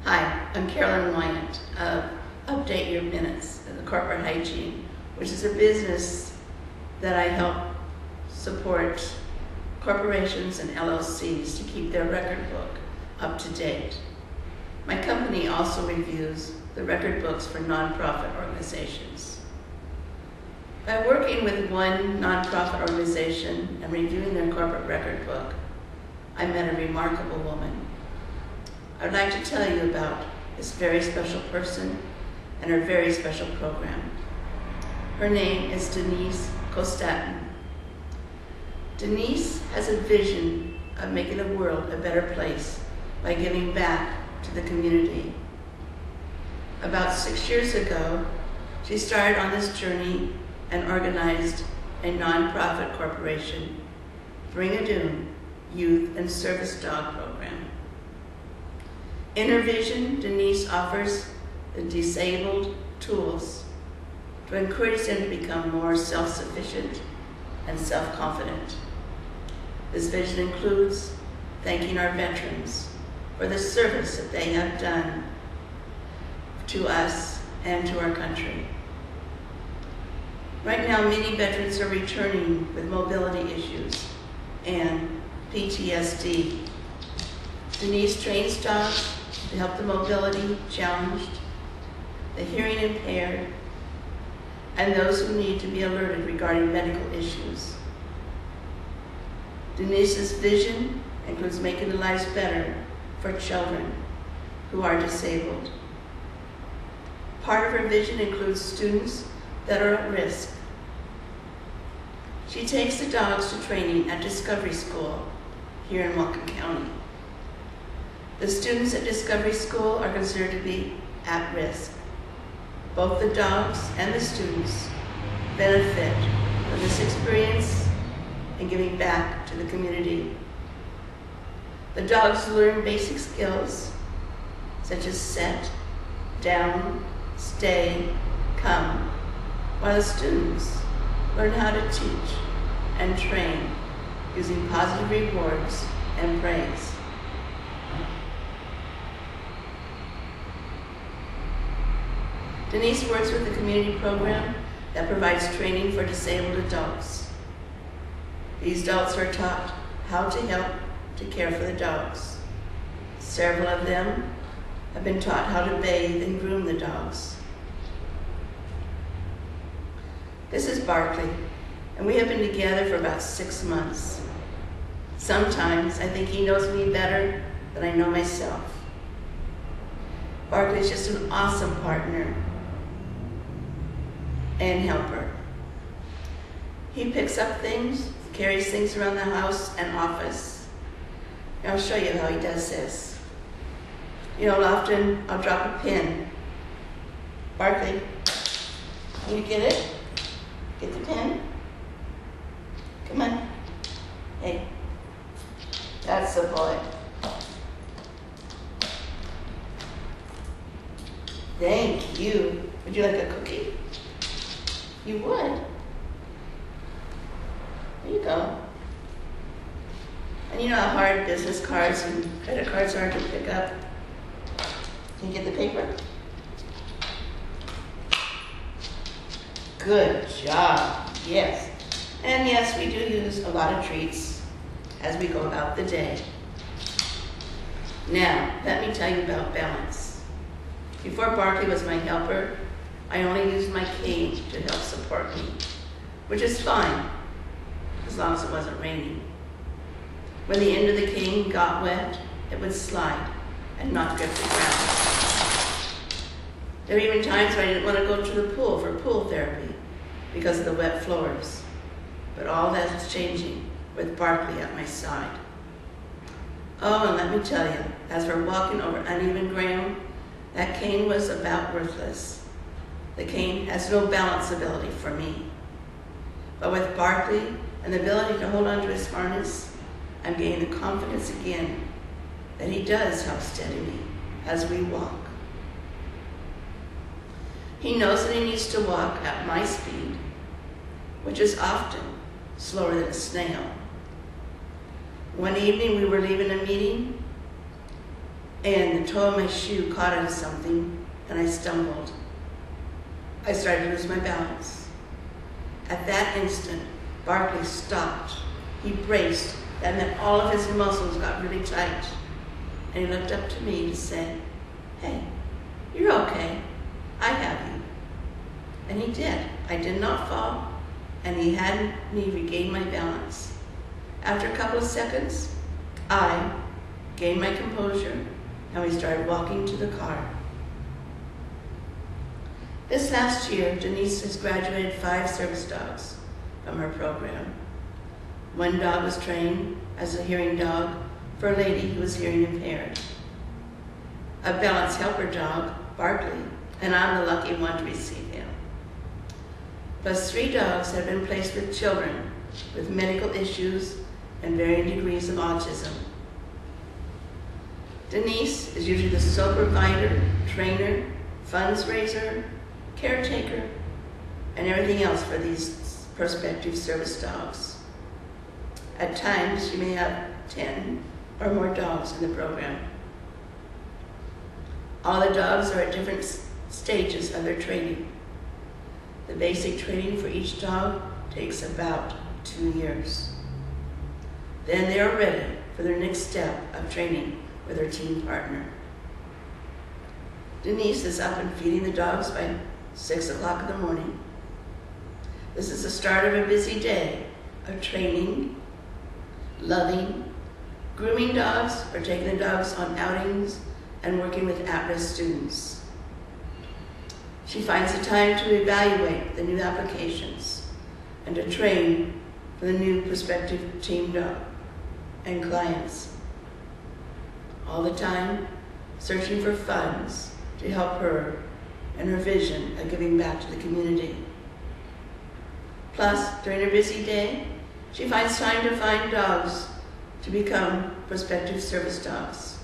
Hi, I'm Carolyn Wyandt of Update Your Minutes in the Corporate Hygiene, which is a business that I help support corporations and LLCs to keep their record book up to date. My company also reviews the record books for nonprofit organizations. By working with one nonprofit organization and reviewing their corporate record book, I met a remarkable woman. I would like to tell you about this very special person and her very special program. Her name is Denise Kostatin. Denise has a vision of making the world a better place by giving back to the community. About 6 years ago, she started on this journey and organized a nonprofit corporation, Bring-A-Doon Youth and Service Dog Program. In her vision, Denise offers the disabled tools to encourage them to become more self-sufficient and self-confident. This vision includes thanking our veterans for the service that they have done to us and to our country. Right now, many veterans are returning with mobility issues and PTSD. Denise trains dogs to help the mobility challenged, the hearing impaired, and those who need to be alerted regarding medical issues. Denise's vision includes making the lives better for children who are disabled. Part of her vision includes students that are at risk. She takes the dogs to training at Discovery School here in Whatcom County. The students at Discovery School are considered to be at risk. Both the dogs and the students benefit from this experience and giving back to the community. The dogs learn basic skills such as set, down, stay, come, while the students learn how to teach and train using positive rewards and praise. Denise works with a community program that provides training for disabled adults. These adults are taught how to help to care for the dogs. Several of them have been taught how to bathe and groom the dogs. This is Barkley, and we have been together for about 6 months. Sometimes I think he knows me better than I know myself. Barkley is just an awesome partner and helper. He picks up things, carries things around the house and office. And I'll show you how he does this. You know, often I'll drop a pin. Barkley, can you get it? Get the pin? Come on. Hey, that's the boy. Thank you. Would you like a cookie? You would. There you go. And you know how hard business cards and credit cards are to pick up? Can you get the paper? Good job. Yes. And yes, we do use a lot of treats as we go about the day. Now, let me tell you about balance. Before Barkley was my helper, I only used my cane to help support me, which is fine, as long as it wasn't raining. When the end of the cane got wet, it would slide and not grip the ground. There were even times when I didn't want to go to the pool for pool therapy because of the wet floors. But all that's changing with Barkley at my side. Oh, and let me tell you, as we're walking over uneven ground, that cane was about worthless. The cane has no balance ability for me. But with Barkley and the ability to hold onto his harness, I'm gaining the confidence again that he does help steady me as we walk. He knows that he needs to walk at my speed, which is often slower than a snail. One evening we were leaving a meeting, and the toe of my shoe caught on something, and I stumbled. I started to lose my balance. At that instant, Barkley stopped. He braced. That meant all of his muscles got really tight. And he looked up to me to say, "Hey, you're okay. I have you." And he did. I did not fall, and he had me regain my balance. After a couple of seconds, I gained my composure, and we started walking to the car. This last year, Denise has graduated 5 service dogs from her program. One dog was trained as a hearing dog for a lady who was hearing impaired. A balance helper dog, Barkley, and I'm the lucky one to receive him. Plus 3 dogs have been placed with children with medical issues and varying degrees of autism. Denise is usually the sole provider, trainer, funds raiser, caretaker, and everything else for these prospective service dogs. At times, she may have 10 or more dogs in the program. All the dogs are at different stages of their training. The basic training for each dog takes about 2 years. Then they are ready for their next step of training with their team partner. Denise is up and feeding the dogs by 6 o'clock in the morning. This is the start of a busy day of training, loving, grooming dogs, or taking the dogs on outings and working with at-risk students. She finds the time to evaluate the new applications and to train for the new prospective team dog and clients. All the time searching for funds to help her and her vision of giving back to the community. Plus, during her busy day, she finds time to find dogs to become prospective service dogs.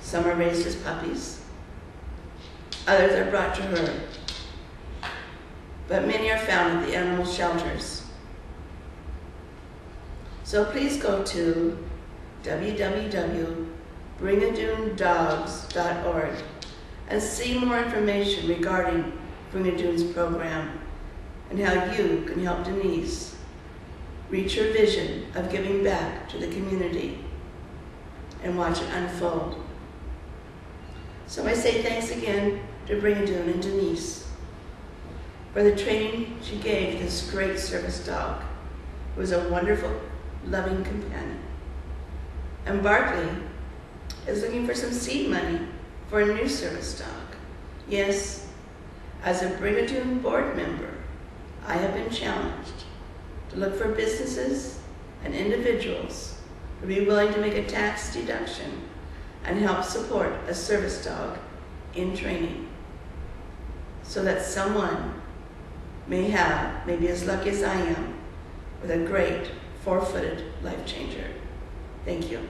Some are raised as puppies. Others are brought to her. But many are found at the animal shelters. So please go to www.bringadoondogs.org and see more information regarding Bringadoon's program and how you can help Denise reach her vision of giving back to the community and watch it unfold. So I say thanks again to Bringadoon and Denise for the training she gave this great service dog, who was a wonderful, loving companion. And Barkley is looking for some seed money for a new service dog. Yes, as a Bringadoon board member, I have been challenged to look for businesses and individuals who be willing to make a tax deduction and help support a service dog in training, so that someone may be as lucky as I am with a great 4-footed life changer. Thank you.